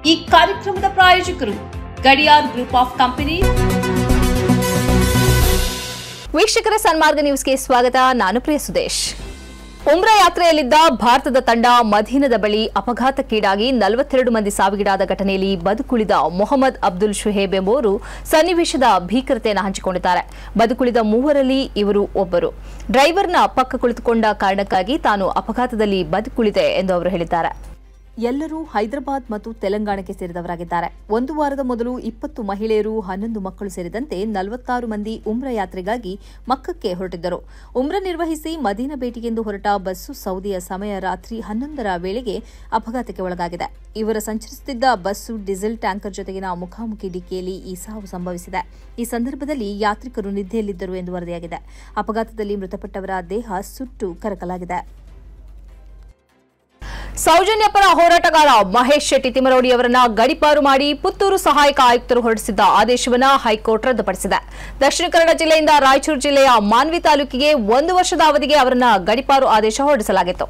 ಈ ಕಾರ್ಯಕ್ರಮದ ಪ್ರಾಯೋಜಕರು ಗಡಿಯಾರ್ ಗ್ರೂಪ್ ಆಫ್ ಕಂಪನೀಸ್. ವೀಕ್ಷಕರ ಸನ್ಮಾರ್ಗ ನ್ಯೂಸ್ಗೆ ಸ್ವಾಗತ. ನಾನು ಪ್ರಿಯ ಸುದೇಶ್. ಉಮ್ರಾ ಯಾತ್ರೆಯಲ್ಲಿದ್ದ ಭಾರತದ ತಂಡ ಮದೀನದ ಬಳಿ ಅಪಘಾತಕ್ಕೀಡಾಗಿ 42 ಮಂದಿ ಸಾವಿಗೀಡಾದ ಘಟನೆಯಲ್ಲಿ ಬದುಕುಳಿದ ಮೊಹಮ್ಮದ್ ಅಬ್ದುಲ್ ಶುಹೇಬ್ ಎಂಬುವರು ಸನ್ನಿವೇಶದ ಭೀಕರತೆಯನ್ನು ಹಂಚಿಕೊಂಡಿದ್ದಾರೆ. ಬದುಕುಳಿದ ಮೂವರಲ್ಲಿ ಇವರು ಒಬ್ಬರು. ಡ್ರೈವರ್ನ ಪಕ್ಕ ಕುಳಿತುಕೊಂಡ ಕಾರಣಕ್ಕಾಗಿ ತಾನು ಅಪಘಾತದಲ್ಲಿ ಬದುಕುಳಿದೆ ಎಂದು ಅವರು ಹೇಳಿದ್ದಾರೆ. ಎಲ್ಲರೂ ಹೈದರಾಬಾದ್ ಮತ್ತು ತೆಲಂಗಾಣಕ್ಕೆ ಸೇರಿದವರಾಗಿದ್ದಾರೆ. ಒಂದು ವಾರದ ಮೊದಲು 20 ಮಹಿಳೆಯರು 11 ಮಕ್ಕಳು ಸೇರಿದಂತೆ 46 ಮಂದಿ ಉಮ್ರಾ ಯಾತ್ರೆಗಾಗಿ ಮಕ್ಕಕ್ಕೆ ಹೊರಟಿದ್ದರು. ಉಮ್ರಾ ನಿರ್ವಹಿಸಿ ಮದೀನಾ ಭೇಟಿಗೆಂದು ಹೊರಟ ಬಸ್ಸು ಸೌದಿಯ ಸಮಯ ರಾತ್ರಿ 11ರ ವೇಳೆಗೆ ಅಪಘಾತಕ್ಕೆ ಒಳಗಾಗಿದೆ. ಇವರು ಸಂಚರಿಸುತ್ತಿದ್ದ ಬಸ್ಸು ಡೀಸೆಲ್ ಟ್ಯಾಂಕರ್ ಜೊತೆಗಿನ ಮುಖಾಮುಖಿ ಡಿಕ್ಕಿಯಲ್ಲಿ ಈ ಸಾವು ಸಂಭವಿಸಿದೆ. ಈ ಸಂದರ್ಭದಲ್ಲಿ ಯಾತ್ರಿಕರು ನಿದ್ದೆಯಲ್ಲಿದ್ದರು ಎಂದು ವರದಿಯಾಗಿದೆ. ಅಪಘಾತದಲ್ಲಿ ಮೃತಪಟ್ಟವರ ದೇಹ ಸುಟ್ಟು ಕರಕಲಾಗಿದೆ. ಸೌಜನ್ಯ ಪರ ಹೋರಾಟಗಾರ ಮಹೇಶ್ ಶೆಟ್ಟಿ ತಿಮರೋಡಿ ಅವರನ್ನ ಗಡೀಪಾರು ಮಾಡಿ ಪುತ್ತೂರು ಸಹಾಯಕ ಆಯುಕ್ತರು ಹೊರಡಿಸಿದ್ದ ಆದೇಶವನ್ನು ಹೈಕೋರ್ಟ್ ರದ್ದುಪಡಿಸಿದೆ. ದಕ್ಷಿಣ ಕನ್ನಡ ಜಿಲ್ಲೆಯಿಂದ ರಾಯಚೂರು ಜಿಲ್ಲೆಯ ಮಾನ್ವಿ ತಾಲೂಕಿಗೆ 1 ವರ್ಷದ ಅವಧಿಗೆ ಅವರನ್ನ ಗಡೀಪಾರು ಆದೇಶ ಹೊರಡಿಸಲಾಗಿತ್ತು.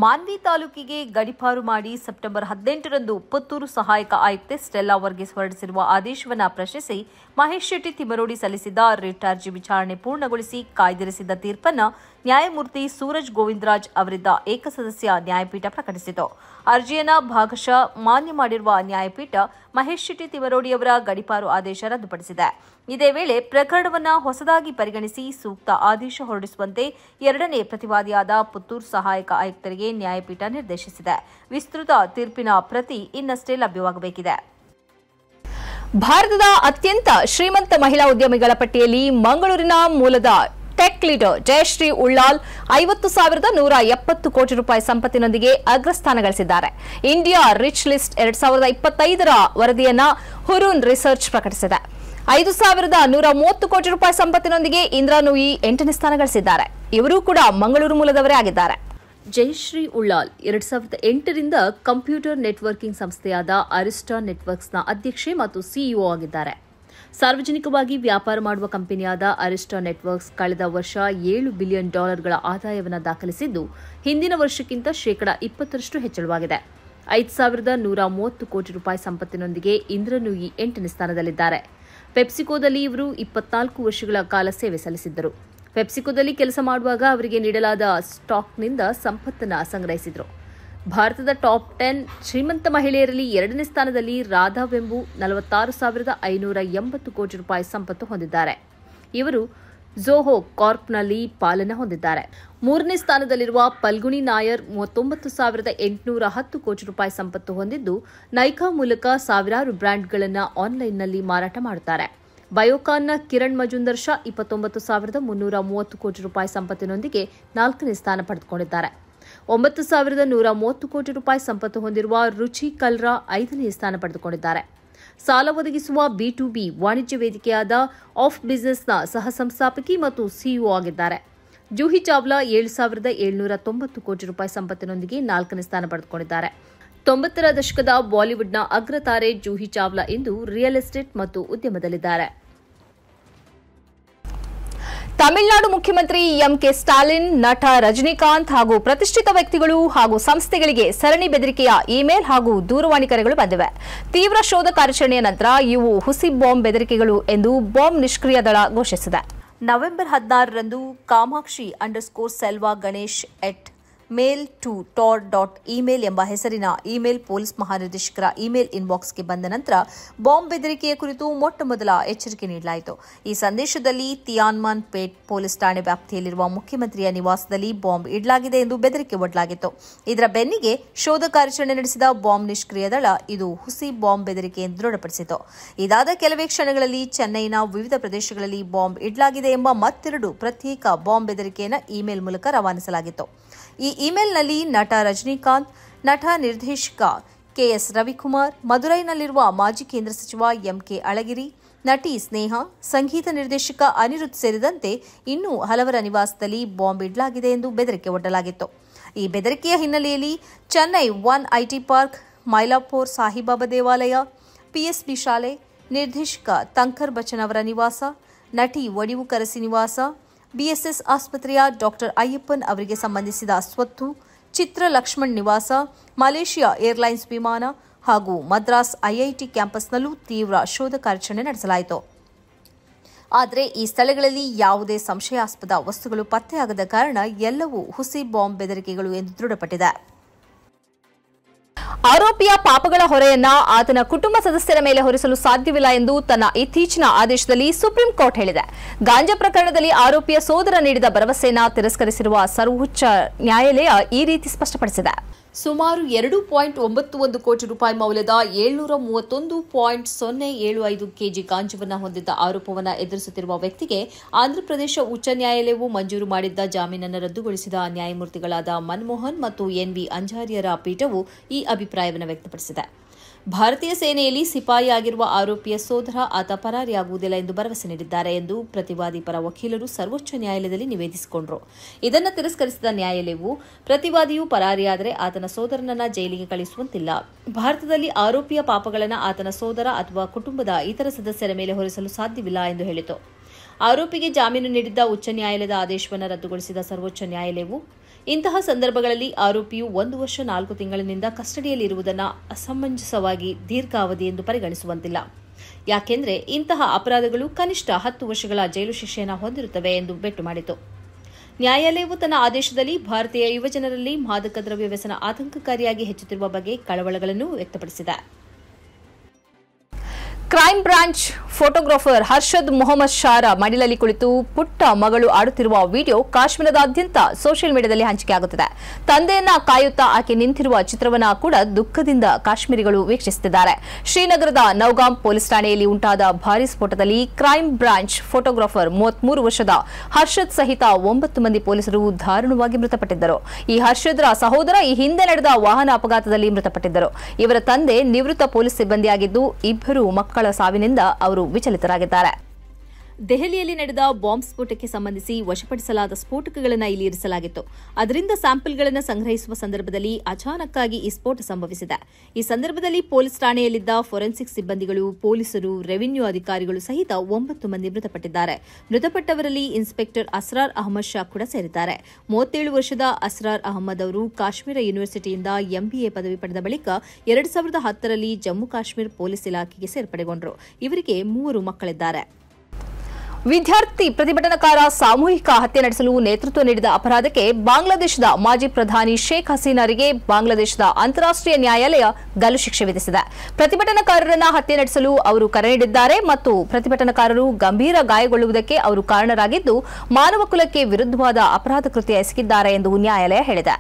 ಮಾನ್ವಿ ತಾಲೂಕಿಗೆ ಗಡೀಪಾರು ಮಾಡಿ ಸೆಪ್ಟೆಂಬರ್ 18ರಂದು ಪುತ್ತೂರು ಸಹಾಯಕ ಆಯುಕ್ತೆ ಸ್ಟೆಲ್ಲಾ ವರ್ಗೀಸ್ ಹೊರಡಿಸಿರುವ ಆದೇಶವನ್ನು ಪ್ರಶ್ನಿಸಿ ಮಹೇಶ್ ಶೆಟ್ಟಿ ತಿಮರೋಡಿ ಸಲ್ಲಿಸಿದ್ದ ರಿಟ್ ಅರ್ಜಿ ವಿಚಾರಣೆ ಪೂರ್ಣಗೊಳಿಸಿ ಕಾಯ್ದಿರಿಸಿದ್ದ ತೀರ್ಪನ್ನು ನ್ಯಾಯಮೂರ್ತಿ ಸೂರಜ್ ಗೋವಿಂದರಾಜ್ ಅವರಿದ್ದ ಏಕಸದಸ್ಯ ನ್ಯಾಯಪೀಠ ಪ್ರಕಟಿಸಿತು. ಅರ್ಜಿಯನ್ನು ಭಾಗಶಃ ಮಾನ್ಯ ಮಾಡಿರುವ ನ್ಯಾಯಪೀಠ ಮಹೇಶ್ ಶೆಟ್ಟಿ ತಿಮರೋಡಿ ಅವರ ಗಡೀಪಾರು ಆದೇಶ ರದ್ದುಪಡಿಸಿದೆ. ಇದೇ ವೇಳೆ ಪ್ರಕರಣವನ್ನು ಹೊಸದಾಗಿ ಪರಿಗಣಿಸಿ ಸೂಕ್ತ ಆದೇಶ ಹೊರಡಿಸುವಂತೆ 2ನೇ ಪ್ರತಿವಾದಿಯಾದ ಪುತ್ತೂರು ಸಹಾಯಕ ಆಯುಕ್ತರಿಗೆ ನ್ಯಾಯಪೀಠ ನಿರ್ದೇಶಿಸಿದೆ. ವಿಸ್ತೃತ ತೀರ್ಪಿನ ಪ್ರತಿ ಇನ್ನಷ್ಟೇ ಲಭ್ಯವಾಗಬೇಕಿದೆ. ಭಾರತದ ಅತ್ಯಂತ ಶ್ರೀಮಂತ ಮಹಿಳಾ ಉದ್ಯಮಿಗಳ ಪಟ್ಟಿಯಲ್ಲಿ ಮಂಗಳೂರಿನ ಮೂಲದ ಟೆಕ್ ಲೀಡರ್ ಜಯಶ್ರೀ ಉಳ್ಳಾಲ್ 50,170 ಕೋಟಿ ರೂಪಾಯಿ ಸಂಪತ್ತಿನೊಂದಿಗೆ ಅಗ್ರಸ್ಥಾನ ಗಳಿಸಿದ್ದಾರೆ. ಇಂಡಿಯಾ ರಿಚ್ ಲಿಸ್ಟ್ 2025ರ ವರದಿಯನ್ನ ಹುರೂನ್ ರಿಸರ್ಚ್ ಪ್ರಕಟಿಸಿದೆ. 5,130 ಕೋಟಿ ರೂಪಾಯಿ ಸಂಪತ್ತಿನೊಂದಿಗೆ ಇಂದ್ರಾ ನೂಯಿ 8ನೇ ಸ್ಥಾನ ಗಳಿಸಿದ್ದಾರೆ. ಇವರೂ ಕೂಡ ಮಂಗಳೂರು ಮೂಲದವರೇ ಆಗಿದ್ದಾರೆ. ಜಯಶ್ರೀ ಉಳ್ಳಾಲ್ 2008ರಿಂದ ಕಂಪ್ಯೂಟರ್ ನೆಟ್ವರ್ಕಿಂಗ್ ಸಂಸ್ಥೆಯಾದ ಅರಿಸ್ಟಾ ನೆಟ್ವರ್ಕ್ಸ್ನ ಅಧ್ಯಕ್ಷೆ ಮತ್ತು ಸಿಇಒ ಆಗಿದ್ದಾರೆ. ಸಾರ್ವಜನಿಕವಾಗಿ ವ್ಯಾಪಾರ ಮಾಡುವ ಕಂಪನಿಯಾದ ಅರಿಸ್ಟಾ ನೆಟ್ವರ್ಕ್ಸ್ ಕಳೆದ ವರ್ಷ $7 ಬಿಲಿಯನ್ ಆದಾಯವನ್ನು ದಾಖಲಿಸಿದ್ದು ಹಿಂದಿನ ವರ್ಷಕ್ಕಿಂತ ಶೇಕಡಾ 20ರಷ್ಟು ಹೆಚ್ಚಳವಾಗಿದೆ. 5,130 ಕೋಟಿ ರೂಪಾಯಿ ಸಂಪತ್ತಿನೊಂದಿಗೆ ಇಂದ್ರಾ ನೂಯಿ 8ನೇ ಸ್ಥಾನದಲ್ಲಿದ್ದಾರೆ. ಪೆಪ್ಸಿಕೋದಲ್ಲಿ ಇವರು 24 ವರ್ಷಗಳ ಕಾಲ ಸೇವೆ ಸಲ್ಲಿಸಿದ್ದರು. ಪೆಪ್ಸಿಕೋದಲ್ಲಿ ಕೆಲಸ ಮಾಡುವಾಗ ಅವರಿಗೆ ನೀಡಲಾದ ಸ್ಟಾಕ್ನಿಂದ ಸಂಪತ್ತನ್ನು ಸಂಗ್ರಹಿಸಿದರು. ಭಾರತದ ಟಾಪ್ 10 ಶ್ರೀಮಂತ ಮಹಿಳೆಯರಲ್ಲಿ 2ನೇ ಸ್ಥಾನದಲ್ಲಿ ರಾಧಾ ವೆಂಬು 46,580 ಕೋಟಿ ರೂಪಾಯಿ ಸಂಪತ್ತು ಹೊಂದಿದ್ದಾರೆ. ಇವರು ಝೋಹೋ ಕಾರ್ಪ್ನಲ್ಲಿ ಪಾಲನ್ನು ಹೊಂದಿದ್ದಾರೆ. 3ನೇ ಸ್ಥಾನದಲ್ಲಿರುವ ಪಲ್ಗುಣಿ ನಾಯರ್ 39,810 ಕೋಟಿ ರೂಪಾಯಿ ಸಂಪತ್ತು ಹೊಂದಿದ್ದು ನೈಕಾ ಮೂಲಕ ಸಾವಿರಾರು ಬ್ರ್ಯಾಂಡ್ಗಳನ್ನು ಆನ್ಲೈನ್ನಲ್ಲಿ ಮಾರಾಟ ಮಾಡುತ್ತಾರೆ. ಬಯೋಕಾನ್ನ ಕಿರಣ್ ಮಜುಂದರ್ ಶಾ 29,330 ಕೋಟಿ ರೂಪಾಯಿ ಸಂಪತ್ತಿನೊಂದಿಗೆ 4ನೇ ಸ್ಥಾನ ಪಡೆದುಕೊಂಡಿದ್ದಾರೆ. 9,130 ಕೋಟಿ ರೂಪಾಯಿ ಸಂಪತ್ತು ಹೊಂದಿರುವ ರುಚಿ ಕಲ್ರಾ 5ನೇ ಸ್ಥಾನ ಪಡೆದುಕೊಂಡಿದ್ದಾರೆ. ಸಾಲ ಒದಗಿಸುವ B2B ವಾಣಿಜ್ಯ ವೇದಿಕೆಯಾದ ಆಫ್ ಬಿಸಿನೆಸ್ನ ಸಹ ಸಂಸ್ಥಾಪಕಿ ಮತ್ತು ಸಿಇಒ ಆಗಿದ್ದಾರೆ. ಜೂಹಿ ಚಾವ್ಲಾ 7,790 ಕೋಟಿ ರೂಪಾಯಿ ಸಂಪತ್ತಿನೊಂದಿಗೆ 4ನೇ ಸ್ಥಾನ ಪಡೆದುಕೊಂಡಿದ್ದಾರೆ. 90ರ ದಶಕದ ಬಾಲಿವುಡ್ನ ಅಗ್ರತಾರೆ ಜೂಹಿ ಚಾವ್ಲಾ ಇಂದು ರಿಯಲ್ ಎಸ್ಟೇಟ್ ಮತ್ತು ಉದ್ಯಮದಲ್ಲಿದ್ದಾರೆ. ತಮಿಳುನಾಡು ಮುಖ್ಯಮಂತ್ರಿ ಎಂಕೆ ಸ್ಟಾಲಿನ್, ನಟ ರಜನಿಕಾಂತ್ ಹಾಗೂ ಪ್ರತಿಷ್ಠಿತ ವ್ಯಕ್ತಿಗಳು ಹಾಗೂ ಸಂಸ್ಥೆಗಳಿಗೆ ಸರಣಿ ಬೆದರಿಕೆಯ ಇಮೇಲ್ ಹಾಗೂ ದೂರವಾಣಿ ಕರೆಗಳು ಬಂದಿವೆ. ತೀವ್ರ ಶೋಧ ಕಾರ್ಯಾಚರಣೆಯ ನಂತರ ಇವು ಹುಸಿ ಬಾಂಬ್ ಬೆದರಿಕೆಗಳು ಎಂದು ಬಾಂಬ್ ನಿಷ್ಕ್ರಿಯ ದಳ ಘೋಷಿಸಿದೆ. ನವೆಂಬರ್ 16ರಂದು ಕಾಮಾಕ್ಷಿ _ಸೆಲ್ವಾ ಗಣೇಶ್ @mail2tor.email ಎಂಬ ಹೆಸರಿನ ಇಮೇಲ್ ಪೊಲೀಸ್ ಮಹಾನಿರ್ದೇಶಕರ ಇಮೇಲ್ ಇನ್ಬಾಕ್ಸ್ಗೆ ಬಂದ ನಂತರ ಬಾಂಬ್ ಬೆದರಿಕೆಯ ಕುರಿತು ಮೊಟ್ಟಮೊದಲ ಎಚ್ಚರಿಕೆ ನೀಡಲಾಯಿತು. ಈ ಸಂದೇಶದಲ್ಲಿ ತಿಯಾನ್ಮನ್ ಪೇಟ್ ಪೊಲೀಸ್ ಠಾಣೆ ವ್ಯಾಪ್ತಿಯಲ್ಲಿರುವ ಮುಖ್ಯಮಂತ್ರಿಯ ನಿವಾಸದಲ್ಲಿ ಬಾಂಬ್ ಇಡಲಾಗಿದೆ ಎಂದು ಬೆದರಿಕೆ ಒಡ್ಡಲಾಗಿತ್ತು. ಇದರ ಬೆನ್ನಿಗೆ ಶೋಧ ಕಾರ್ಯಾಚರಣೆ ನಡೆಸಿದ ಬಾಂಬ್ ನಿಷ್ಕ್ರಿಯ ದಳ ಇದು ಹುಸಿ ಬಾಂಬ್ ಬೆದರಿಕೆ ಎಂದು ದೃಢಪಡಿಸಿತು. ಇದಾದ ಕೆಲವೇ ಕ್ಷಣಗಳಲ್ಲಿ ಚೆನ್ನೈನ ವಿವಿಧ ಪ್ರದೇಶಗಳಲ್ಲಿ ಬಾಂಬ್ ಇಡಲಾಗಿದೆ ಎಂಬ ಮತ್ತೆರಡು ಪ್ರತ್ಯೇಕ ಬಾಂಬ್ ಬೆದರಿಕೆಯನ್ನು ಇಮೇಲ್ ಮೂಲಕ ರವಾನಿಸಲಾಗಿತ್ತು. ಈ ಇಮೇಲ್ನಲ್ಲಿ ನಟ ರಜನಿಕಾಂತ್, ನಟ ನಿರ್ದೇಶಕ ಕೆಎಸ್ ರವಿಕುಮಾರ್, ಮದುರೈನಲ್ಲಿರುವ ಮಾಜಿ ಕೇಂದ್ರ ಸಚಿವ ಎಂಕೆ ಅಳಗಿರಿ, ನಟಿ ಸ್ನೇಹ, ಸಂಗೀತ ನಿರ್ದೇಶಕ ಅನಿರುದ್ಧ್ ಸೇರಿದಂತೆ ಇನ್ನೂ ಹಲವರ ನಿವಾಸದಲ್ಲಿ ಬಾಂಬ್ ಇಡಲಾಗಿದೆ ಎಂದು ಬೆದರಿಕೆ ಒಡ್ಡಲಾಗಿತ್ತು. ಈ ಬೆದರಿಕೆಯ ಹಿನ್ನೆಲೆಯಲ್ಲಿ ಚೆನ್ನೈ 1 ಐಟಿ ಪಾರ್ಕ್, ಮೈಲಾಪುರ್ ಸಾಯಿಬಾಬಾ ದೇವಾಲಯ, ಪಿಎಸ್ಬಿ ಶಾಲೆ, ನಿರ್ದೇಶಕ ತಂಕರ್ ಬಚ್ಚನ್ ಅವರ ನಿವಾಸ, ನಟಿ ವಡಿವು ಕರಸಿ ನಿವಾಸ, ಬಿಎಸ್ಎಸ್ ಆಸ್ಪತ್ರೆಯ ಡಾಕ್ಟರ್ ಅಯ್ಯಪ್ಪನ್ ಅವರಿಗೆ ಸಂಬಂಧಿಸಿದ ಸ್ವತ್ತು, ಚಿತ್ರ ಲಕ್ಷ್ಮಣ್ ನಿವಾಸ, ಮಲೇಷಿಯಾ ಏರ್ಲೈನ್ಸ್ ವಿಮಾನ, ಹಾಗೂ ಮದ್ರಾಸ್ ಐಐಟಿ ಕ್ಯಾಂಪಸ್ನಲ್ಲೂ ತೀವ್ರ ಶೋಧ ಕಾರ್ಯಾಚರಣೆ ನಡೆಸಲಾಯಿತು. ಆದರೆ ಈ ಸ್ಥಳಗಳಲ್ಲಿ ಯಾವುದೇ ಸಂಶಯಾಸ್ಪದ ವಸ್ತುಗಳು ಪತ್ತೆಯಾಗದ ಕಾರಣ ಎಲ್ಲವೂ ಹುಸಿ ಬಾಂಬ್ ಬೆದರಿಕೆಗಳು ಎಂದು ದೃಢಪಟ್ಟಿದೆ. ಆರೋಪಿಯ ಪಾಪಗಳ ಹೊರೆಯನ್ನ ಆತನ ಕುಟುಂಬ ಸದಸ್ಯರ ಮೇಲೆ ಹೊರಿಸಲು ಸಾಧ್ಯವಿಲ್ಲ ಎಂದು ತನ್ನ ಇತ್ತೀಚಿನ ಆದೇಶದಲ್ಲಿ ಸುಪ್ರೀಂ ಕೋರ್ಟ್ ಹೇಳಿದೆ. ಗಾಂಜಾ ಪ್ರಕರಣದಲ್ಲಿ ಆರೋಪಿಯ ಸೋದರ ನೀಡಿದ ಭರವಸೆಯನ್ನು ತಿರಸ್ಕರಿಸಿರುವ ಸರ್ವೋಚ್ಚ ನ್ಯಾಯಾಲಯ ಈ ರೀತಿ ಸ್ಪಷ್ಟಪಡಿಸಿದೆ. ಸುಮಾರು 2.91 ಕೋಟಿ ರೂಪಾಯಿ ಮೌಲ್ಯದ 731.075 ಕೆಜಿ ಗಾಂಜಾವನ್ನು ಹೊಂದಿದ್ದ ಆರೋಪವನ್ನು ಎದುರಿಸುತ್ತಿರುವ ವ್ಯಕ್ತಿಗೆ ಆಂಧ್ರಪ್ರದೇಶ ಉಚ್ಚ ನ್ಯಾಯಾಲಯವು ಮಂಜೂರು ಮಾಡಿದ್ದ ಜಾಮೀನನ್ನು ರದ್ದುಗೊಳಿಸಿದ ನ್ಯಾಯಮೂರ್ತಿಗಳಾದ ಮನಮೋಹನ್ ಮತ್ತು ಎನ್ವಿ ಅಂಜಾರಿಯರ ಪೀಠವು ಈ ಅಭಿಪ್ರಾಯವನ್ನು ವ್ಯಕ್ತಪಡಿಸಿದೆ. ಭಾರತೀಯ ಸೇನೆಯಲ್ಲಿ ಸಿಪಾಯಿ ಆಗಿರುವ ಆರೋಪಿಯ ಸೋದರ ಆತ ಪರಾರಿಯಾಗುವುದಿಲ್ಲ ಎಂದು ಭರವಸೆ ನೀಡಿದ್ದಾರೆ ಎಂದು ಪ್ರತಿವಾದಿ ಪರ ವಕೀಲರು ಸರ್ವೋಚ್ಚ ನ್ಯಾಯಾಲಯದಲ್ಲಿ ನಿವೇದಿಸಿಕೊಂಡರು. ಇದನ್ನು ತಿರಸ್ಕರಿಸಿದ ನ್ಯಾಯಾಲಯವು ಪ್ರತಿವಾದಿಯು ಪರಾರಿಯಾದರೆ ಆತನ ಸೋದರನನ್ನ ಜೈಲಿಗೆ ಕಳುಹಿಸುವಂತಿಲ್ಲ. ಭಾರತದಲ್ಲಿ ಆರೋಪಿಯ ಪಾಪಗಳನ್ನು ಆತನ ಸೋದರ ಅಥವಾ ಕುಟುಂಬದ ಇತರ ಸದಸ್ಯರ ಮೇಲೆ ಹೊರಿಸಲು ಸಾಧ್ಯವಿಲ್ಲ ಎಂದು ಹೇಳಿತು. ಆರೋಪಿಗೆ ಜಾಮೀನು ನೀಡಿದ್ದ ಉಚ್ಚ ನ್ಯಾಯಾಲಯದ ಆದೇಶವನ್ನು ರದ್ದುಗೊಳಿಸಿದ ಸರ್ವೋಚ್ಚ ನ್ಯಾಯಾಲಯವು ಇಂತಹ ಸಂದರ್ಭಗಳಲ್ಲಿ ಆರೋಪಿಯು 1 ವರ್ಷ 4 ತಿಂಗಳಿನಿಂದ ಕಸ್ಟಡಿಯಲ್ಲಿರುವುದನ್ನು ಅಸಮಂಜಸವಾಗಿ ದೀರ್ಘಾವಧಿ ಎಂದು ಪರಿಗಣಿಸುವಂತಿಲ್ಲ. ಯಾಕೆಂದರೆ ಇಂತಹ ಅಪರಾಧಗಳು ಕನಿಷ್ಠ 10 ವರ್ಷಗಳ ಜೈಲು ಶಿಕ್ಷೆಯನ್ನು ಹೊಂದಿರುತ್ತವೆ ಎಂದು ಬೆಟ್ಟು ಮಾಡಿತು. ನ್ಯಾಯಾಲಯವು ತನ್ನ ಆದೇಶದಲ್ಲಿ ಭಾರತೀಯ ಯುವಜನರಲ್ಲಿ ಮಾದಕ ದ್ರವ್ಯ ವ್ಯಸನ ಆತಂಕಕಾರಿಯಾಗಿ ಹೆಚ್ಚುತ್ತಿರುವ ಬಗ್ಗೆ ಕಳವಳಗಳನ್ನು ವ್ಯಕ್ತಪಡಿಸಿದೆ. Crime branch photographer Harshad Mohammed ಶಾರ ಮಡಿಲಲ್ಲಿ ಕುಳಿತು ಪುಟ್ಟ ಮಗಳು ಆಡುತ್ತಿರುವ ವಿಡಿಯೋ ಕಾಶ್ಮೀರದಾದ್ಯಂತ ಸೋಷಿಯಲ್ ಮೀಡಿಯಾದಲ್ಲಿ ಹಂಚಿಕೆಯಾಗುತ್ತಿದೆ. ತಂದೆಯನ್ನ ಕಾಯುತ್ತಾ ಆಕೆ ನಿಂತಿರುವ ಚಿತ್ರವನ್ನ ಕೂಡ ದುಃಖದಿಂದ ಕಾಶ್ಮೀರಿಗಳು ವೀಕ್ಷಿಸುತ್ತಿದ್ದಾರೆ. ಶ್ರೀನಗರದ ನೌಗಾಂ ಪೊಲೀಸ್ ಠಾಣೆಯಲ್ಲಿ ಉಂಟಾದ ಭಾರೀ ಸ್ಫೋಟದಲ್ಲಿ ಕ್ರೈಂ ಬ್ರಾಂಚ್ ಫೋಟೋಗ್ರಾಫರ್ 33 ವರ್ಷದ ಹರ್ಷದ್ ಸಹಿತ 9 ಮಂದಿ ಪೊಲೀಸರು ದಾರುಣವಾಗಿ ಮೃತಪಟ್ಟಿದ್ದರು. ಈ ಹರ್ಷದ್ರ ಸಹೋದರ ಈ ಹಿಂದೆ ನಡೆದ ವಾಹನ ಅಪಘಾತದಲ್ಲಿ ಮೃತಪಟ್ಟಿದ್ದರು. ಇವರ ತಂದೆ ನಿವೃತ್ತ ಪೊಲೀಸ್ ಸಿಬ್ಬಂದಿಯಾಗಿದ್ದು ಇಬ್ಬರು ಮಕ್ಕಳ ಸಾವಿನಿಂದ ಅವರು ವಿಚಲಿತರಾಗಿದ್ದಾರೆ. ದೆಹಲಿಯಲ್ಲಿ ನಡೆದ ಬಾಂಬ್ ಸ್ಫೋಟಕ್ಕೆ ಸಂಬಂಧಿಸಿ ವಶಪಡಿಸಲಾದ ಸ್ಫೋಟಕಗಳನ್ನು ಇಲ್ಲಿ ಇರಿಸಲಾಗಿತ್ತು. ಅದರಿಂದ ಸ್ಯಾಂಪಲ್ಗಳನ್ನು ಸಂಗ್ರಹಿಸುವ ಸಂದರ್ಭದಲ್ಲಿ ಅಚಾನಕ್ಕಾಗಿ ಈ ಸ್ಫೋಟ ಸಂಭವಿಸಿದೆ. ಈ ಸಂದರ್ಭದಲ್ಲಿ ಪೊಲೀಸ್ ಠಾಣೆಯಲ್ಲಿದ್ದ ಫೋರೆನ್ಸಿಕ್ ಸಿಬ್ಬಂದಿಗಳು, ಪೊಲೀಸರು, ರೆವಿನ್ಯೂ ಅಧಿಕಾರಿಗಳು ಸಹಿತ 9 ಮಂದಿ ಮೃತಪಟ್ಟಿದ್ದಾರೆ. ಮೃತಪಟ್ಟವರಲ್ಲಿ ಇನ್ಸ್ಪೆಕ್ಟರ್ ಅಸ್ರಾರ್ ಅಹಮದ್ ಶಾ ಕೂಡ ಸೇರಿದ್ದಾರೆ. 37 ವರ್ಷದ ಅಸ್ರಾರ್ ಅಹಮದ್ ಅವರು ಕಾಶ್ಮೀರ ಯೂನಿವರ್ಸಿಟಿಯಿಂದ ಎಂಬಿಎ ಪದವಿ ಪಡೆದ ಬಳಿಕ 2010ರಲ್ಲಿ ಜಮ್ಮು ಕಾಶ್ಮೀರ ಪೊಲೀಸ್ ಇಲಾಖೆಗೆ ಸೇರ್ಪಡೆಗೊಂಡರು. ಇವರಿಗೆ 3 ಮಕ್ಕಳಿದ್ದಾರೆ. ವಿದ್ಯಾರ್ಥಿ ಪ್ರತಿಭಟನಾಕಾರ ಸಾಮೂಹಿಕ ಹತ್ಯೆ ನಡೆಸಲು ನೇತೃತ್ವ ನೀಡಿದ ಅಪರಾಧಕ್ಕೆ ಬಾಂಗ್ಲಾದೇಶದ ಮಾಜಿ ಪ್ರಧಾನಿ ಶೇಖ್ ಹಸೀನಾರಿಗೆ ಬಾಂಗ್ಲಾದೇಶದ ಅಂತಾರಾಷ್ಟ್ರೀಯ ನ್ಯಾಯಾಲಯ ಗಲ್ಲು ಶಿಕ್ಷೆ ವಿಧಿಸಿದೆ. ಪ್ರತಿಭಟನಾಕಾರರನ್ನ ಹತ್ಯೆ ನಡೆಸಲು ಅವರು ಕರೆ ನೀಡಿದ್ದಾರೆ ಮತ್ತು ಪ್ರತಿಭಟನಾಕಾರರು ಗಂಭೀರ ಗಾಯಗೊಳ್ಳುವುದಕ್ಕೆ ಅವರು ಕಾರಣರಾಗಿದ್ದು ಮಾನವ ಕುಲಕ್ಕೆ ವಿರುದ್ಧವಾದ ಅಪರಾಧ ಕೃತ್ಯ ಎಸಗಿದ್ದಾರೆ ಎಂದು ನ್ಯಾಯಾಲಯ ಹೇಳಿದೆ.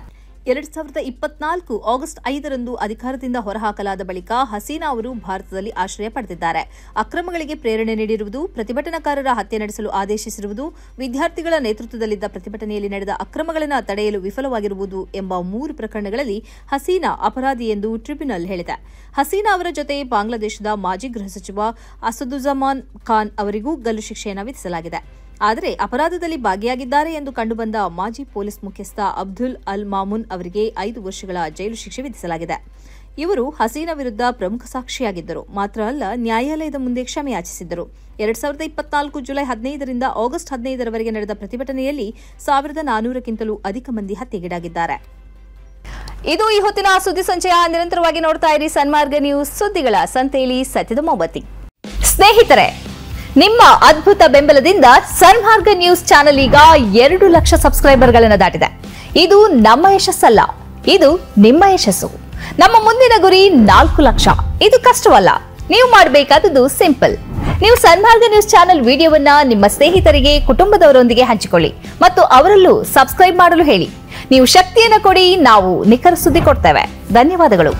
2024 ಆಗಸ್ಟ್ 5ರಂದು ಅಧಿಕಾರದಿಂದ ಹೊರಹಾಕಲಾದ ಬಳಿಕ ಹಸೀನಾ ಅವರು ಭಾರತದಲ್ಲಿ ಆಶ್ರಯ ಪಡೆದಿದ್ದಾರೆ. ಅಕ್ರಮಗಳಿಗೆ ಪ್ರೇರಣೆ ನೀಡಿರುವುದು, ಪ್ರತಿಭಟನಾಕಾರರ ಹತ್ಯೆ ನಡೆಸಲು ಆದೇಶಿಸಿರುವುದು, ವಿದ್ಯಾರ್ಥಿಗಳ ನೇತೃತ್ವದಲ್ಲಿದ್ದ ಪ್ರತಿಭಟನೆಯಲ್ಲಿ ನಡೆದ ಅಕ್ರಮಗಳನ್ನು ತಡೆಯಲು ವಿಫಲವಾಗಿರುವುದು ಎಂಬ 3 ಪ್ರಕರಣಗಳಲ್ಲಿ ಹಸೀನಾ ಅಪರಾಧಿ ಎಂದು ಟ್ರಿಬ್ಯುನಲ್ ಹೇಳಿದೆ. ಹಸೀನಾ ಅವರ ಜೊತೆ ಬಾಂಗ್ಲಾದೇಶದ ಮಾಜಿ ಗೃಹ ಸಚಿವ ಅಸದುಜ್ಜಮಾನ್ ಖಾನ್ ಅವರಿಗೂ ಗಲ್ಲು ಶಿಕ್ಷೆಯನ್ನು ವಿಧಿಸಲಾಗಿದೆ. ಆದರೆ ಅಪರಾಧದಲ್ಲಿ ಭಾಗಿಯಾಗಿದ್ದಾರೆ ಎಂದು ಕಂಡುಬಂದ ಮಾಜಿ ಪೊಲೀಸ್ ಮುಖ್ಯಸ್ಥ ಅಬ್ದುಲ್ ಅಲ್ ಮಾಮೂನ್ ಅವರಿಗೆ 5 ವರ್ಷಗಳ ಜೈಲು ಶಿಕ್ಷೆ ವಿಧಿಸಲಾಗಿದೆ. ಇವರು ಹಸೀನಾ ವಿರುದ್ಧ ಪ್ರಮುಖ ಸಾಕ್ಷಿಯಾಗಿದ್ದರು. ಮಾತ್ರ ಅಲ್ಲ, ನ್ಯಾಯಾಲಯದ ಮುಂದೆ ಕ್ಷಮೆ ಯಾಚಿಸಿದ್ದರು. 2024 ಜುಲೈ 15ರಿಂದ ಆಗಸ್ಟ್ 15ರವರೆಗೆ ನಡೆದ ಪ್ರತಿಭಟನೆಯಲ್ಲಿ 1400ಕ್ಕಿಂತಲೂ ಅಧಿಕ ಮಂದಿ ಹತ್ಯೆಗೀಡಾಗಿದ್ದಾರೆ. ಇದು ಈ ಹೊತ್ತಿನ ಸುದ್ದಿ ಸಂಚಯ. ನಿರಂತರವಾಗಿ ನೋಡ್ತಾ ಇರಿ ಸನ್ಮಾರ್ಗ ನ್ಯೂಸ್, ಸುದ್ದಿಗಳ ಸಂತೆಯಲ್ಲಿ ಸತ್ಯದ ಮೊಂಬತ್ತಿ. ಸ್ನೇಹಿತರೆ, ನಿಮ್ಮ ಅದ್ಭುತ ಬೆಂಬಲದಿಂದ ಸನ್ಮಾರ್ಗ ನ್ಯೂಸ್ ಚಾನೆಲ್ ಈಗ 2 ಲಕ್ಷ ಸಬ್ಸ್ಕ್ರೈಬರ್ಗಳನ್ನು ದಾಟಿದೆ. ಇದು ನಮ್ಮ ಯಶಸ್ಸಲ್ಲ, ಇದು ನಿಮ್ಮ ಯಶಸ್ಸು. ನಮ್ಮ ಮುಂದಿನ ಗುರಿ 4 ಲಕ್ಷ. ಇದು ಕಷ್ಟವಲ್ಲ. ನೀವು ಮಾಡಬೇಕಾದದ್ದು ಸಿಂಪಲ್. ನೀವು ಸನ್ಮಾರ್ಗ ನ್ಯೂಸ್ ಚಾನೆಲ್ ವಿಡಿಯೋವನ್ನ ನಿಮ್ಮ ಸ್ನೇಹಿತರಿಗೆ, ಕುಟುಂಬದವರೊಂದಿಗೆ ಹಂಚಿಕೊಳ್ಳಿ ಮತ್ತು ಅವರಲ್ಲೂ ಸಬ್ಸ್ಕ್ರೈಬ್ ಮಾಡಲು ಹೇಳಿ. ನೀವು ಶಕ್ತಿಯನ್ನು ಕೊಡಿ, ನಾವು ನಿಖರ ಸುದ್ದಿ ಕೊಡ್ತೇವೆ. ಧನ್ಯವಾದಗಳು.